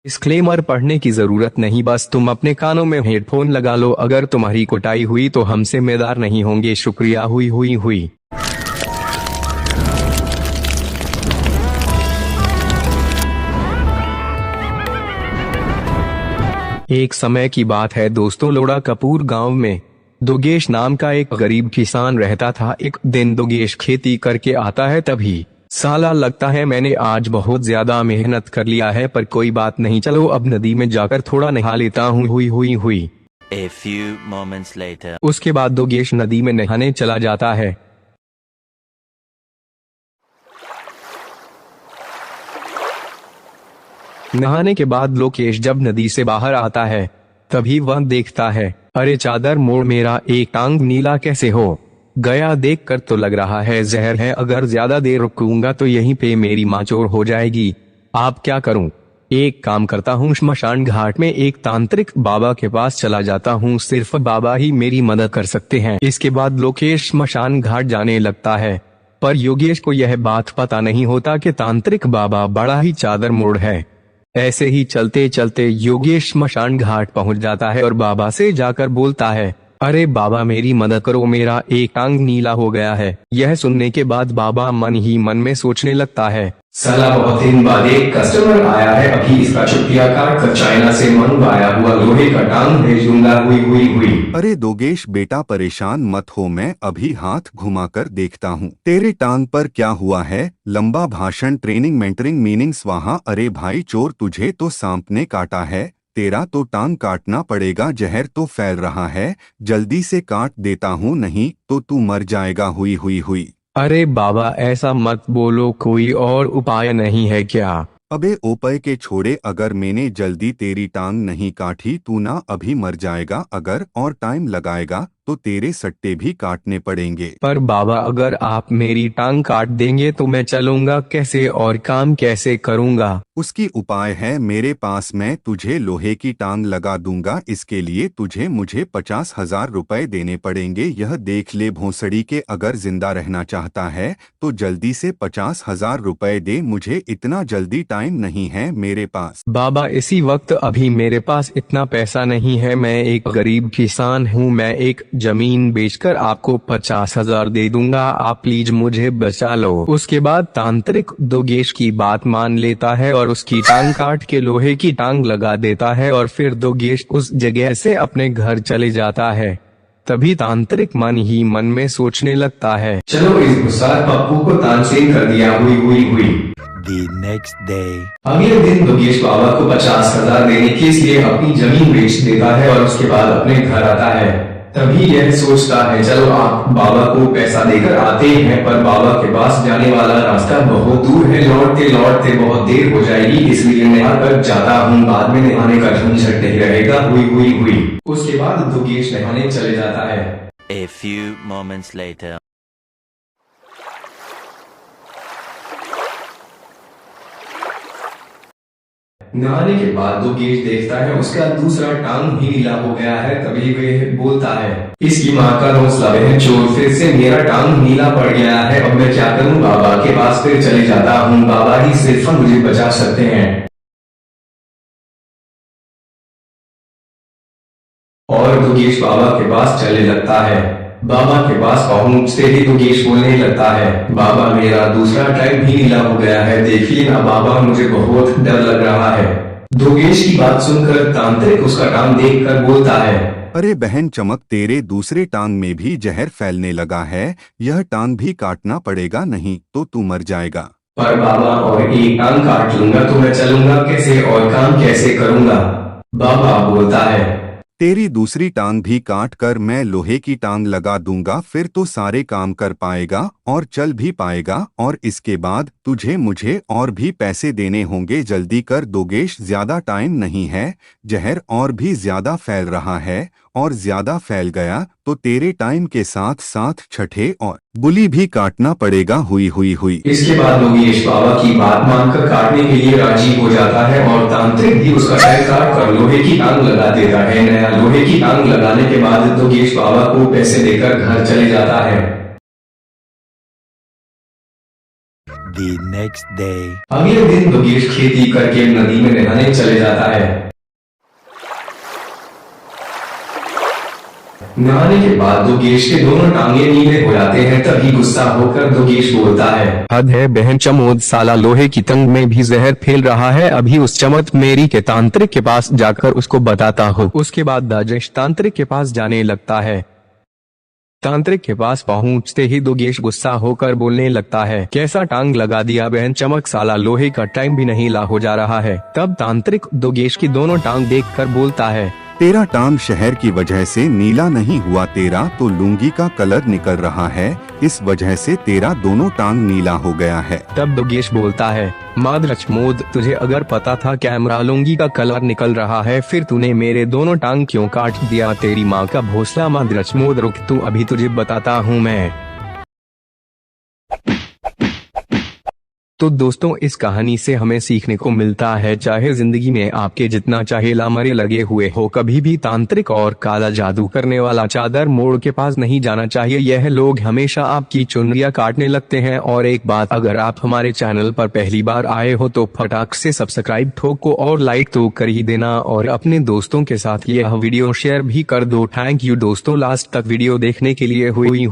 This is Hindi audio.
डिस्क्लेमर पढ़ने की जरूरत नहीं, बस तुम अपने कानों में हेडफोन लगा लो। अगर तुम्हारी कुटाई हुई तो हम जिम्मेदार नहीं होंगे। शुक्रिया। हुई। एक समय की बात है दोस्तों, लोड़ा कपूर गांव में दोगेश नाम का एक गरीब किसान रहता था। एक दिन दोगेश खेती करके आता है, तभी साला लगता है मैंने आज बहुत ज्यादा मेहनत कर लिया है, पर कोई बात नहीं, चलो अब नदी में जाकर थोड़ा नहा लेता हूँ। हुई। A few moments later. उसके बाद दोगेश नदी में नहाने चला जाता है। नहाने के बाद लोकेश जब नदी से बाहर आता है, तभी वह देखता है, अरे चादर मोड़, मेरा एक टांग नीला कैसे हो गया। देखकर तो लग रहा है जहर है, अगर ज्यादा देर रुकूंगा तो यहीं पे मेरी माचोर हो जाएगी। आप क्या करूं? एक काम करता हूँ, श्मशान घाट में एक तांत्रिक बाबा के पास चला जाता हूँ, सिर्फ बाबा ही मेरी मदद कर सकते हैं। इसके बाद लोकेश श्मशान घाट जाने लगता है, पर योगेश को यह बात पता नहीं होता कि तांत्रिक बाबा बड़ा ही चादर मोड़ है। ऐसे ही चलते चलते योगेश श्मशान घाट पहुंच जाता है और बाबा से जाकर बोलता है, अरे बाबा मेरी मदद करो, मेरा एक टांग नीला हो गया है। यह सुनने के बाद बाबा मन ही मन में सोचने लगता है, साला बहुत दिन बाद एक कस्टमर आया है, अभी इसका चुटिया काट कर चाइना से मंगवाया हुआ लोहे का टांग भेज दूंगा। हुई। अरे दोगेश बेटा परेशान मत हो, मैं अभी हाथ घुमाकर देखता हूँ तेरे टांग पर क्या हुआ है। लंबा भाषण, ट्रेनिंग, मेंटरिंग, मीनिंग स्वाहा। अरे भाई चोर, तुझे तो सांप ने काटा है, तेरा तो टांग काटना पड़ेगा, जहर तो फैल रहा है, जल्दी से काट देता हूँ, नहीं तो तू मर जाएगा। हुई। अरे बाबा ऐसा मत बोलो, कोई और उपाय नहीं है क्या? अबे उपाय के छोड़े, अगर मैंने जल्दी तेरी टांग नहीं काटी तू ना अभी मर जाएगा, अगर और टाइम लगाएगा तो तेरे सट्टे भी काटने पड़ेंगे। पर बाबा अगर आप मेरी टांग काट देंगे तो मैं चलूंगा कैसे और काम कैसे करूंगा? उसकी उपाय है मेरे पास, मैं तुझे लोहे की टांग लगा दूंगा। इसके लिए तुझे मुझे 50,000 रुपए देने पड़ेंगे। यह देख ले भोंसड़ी के, अगर जिंदा रहना चाहता है तो जल्दी से 50,000 रुपए दे, मुझे इतना जल्दी टाइम नहीं है मेरे पास। बाबा इसी वक्त अभी मेरे पास इतना पैसा नहीं है, मैं एक गरीब किसान हूँ, मैं एक जमीन बेचकर आपको 50,000 दे दूंगा, आप प्लीज मुझे बचा लो। उसके बाद तांत्रिक दोगेश की बात मान लेता है और उसकी टांग काट के लोहे की टांग लगा देता है और फिर दोगेश उस जगह से अपने घर चले जाता है। तभी तांत्रिक मन ही मन में सोचने लगता है, चलो इस गुस्सार पप्पू को तानसेन कर दिया। हुई। The next day. अगले दिन दोगेश बाबा को 50,000 देने के लिए अपनी जमीन बेच देता है और उसके बाद अपने घर आता है। तभी यह सोचता है, चलो आप बाबा को पैसा देकर आते हैं, पर बाबा के पास जाने वाला रास्ता बहुत दूर है, लौटते बहुत देर हो जाएगी, इसलिए नहा कर जाता हूँ, बाद में नहाने का झंझट नहीं रहेगा। हुई। उसके बाद दोगेश नहाने चले जाता है। A few moments later. नहाने के बाद दोगेश देखता है उसका दूसरा टांग भी नीला हो गया है। तभी वह बोलता है, इसकी माँ का हौसला, बहन चोर, फिर से मेरा टांग नीला पड़ गया है, अब मैं क्या करूँ? बाबा के पास फिर चले जाता हूँ, बाबा ही सिर्फ मुझे बचा सकते हैं। और दोगेश बाबा के पास चले लगता है। बाबा के पास पहुंचते ही दोगेश बोलने लगता है, बाबा मेरा दूसरा टांग भी नीला हो गया है, देखिए ना बाबा, मुझे बहुत डर लग रहा है। दोगेश की बात सुनकर तांत्रिक उसका टांग देखकर बोलता है, अरे बहन चमक, तेरे दूसरे टांग में भी जहर फैलने लगा है, यह टांग भी काटना पड़ेगा, नहीं तो तू मर जाएगा। पर बाबा और एक टांग काट लूंगा तो मैं चलूंगा कैसे और काम कैसे करूंगा? बाबा बोलता है, तेरी दूसरी टांग भी काट कर मैं लोहे की टांग लगा दूंगा, फिर तो सारे काम कर पाएगा और चल भी पाएगा, और इसके बाद तुझे मुझे और भी पैसे देने होंगे, जल्दी कर दोगेश, ज्यादा टाइम नहीं है, जहर और भी ज्यादा फैल रहा है, और ज्यादा फैल गया तो तेरे टाइम के साथ साथ छठे और बुली भी काटना पड़ेगा। हुई। इसके बाद दोगेश बाबा की बात मानकर काटने के लिए राजी हो जाता है और तांत्रिक भी उसका टांग काट कर लोहे की टांग लगा देता है। नया लोहे की टांग लगाने के बाद दोगेश बाबा को पैसे देकर घर चले जाता है। The next day. अगले दिन योगेश खेती करके नदी में नहाने चले जाता है। नहाने के बाद योगेश के दोनों टांगे नीले हो जाते हैं। तभी गुस्सा होकर योगेश बोलता है, हद है बहन चमोद, साला लोहे की तंग में भी जहर फैल रहा है। अभी उस चमत मेरी के तांत्रिक के पास जाकर उसको बताता हूँ। उसके बाद राजेश तांत्रिक के पास जाने लगता है। तांत्रिक के पास पहुंचते ही योगेश गुस्सा होकर बोलने लगता है, कैसा टांग लगा दिया बहन चमक, साला लोहे का टाइम भी नहीं ला हो जा रहा है। तब तांत्रिक योगेश की दोनों टांग देखकर बोलता है, तेरा टांग शहर की वजह से नीला नहीं हुआ, तेरा तो लुंगी का कलर निकल रहा है, इस वजह से तेरा दोनों टांग नीला हो गया है। तब योगेश बोलता है, मादरचमोद, तुझे अगर पता था कैमरा लुंगी का कलर निकल रहा है, फिर तूने मेरे दोनों टांग क्यों काट दिया? तेरी माँ का भोसला मादरचमोद, रुक तू, अभी तुझे बताता हूँ मैं। तो दोस्तों, इस कहानी से हमें सीखने को मिलता है, चाहे जिंदगी में आपके जितना चाहे लामरे लगे हुए हो, कभी भी तांत्रिक और काला जादू करने वाला चादर मोड़ के पास नहीं जाना चाहिए। यह लोग हमेशा आपकी चुनरियां काटने लगते हैं। और एक बात, अगर आप हमारे चैनल पर पहली बार आए हो तो फटाक से सब्सक्राइब ठोको और लाइक तो कर ही देना, और अपने दोस्तों के साथ यह वीडियो शेयर भी कर दो। थैंक यू दोस्तों, लास्ट तक वीडियो देखने के लिए। हुई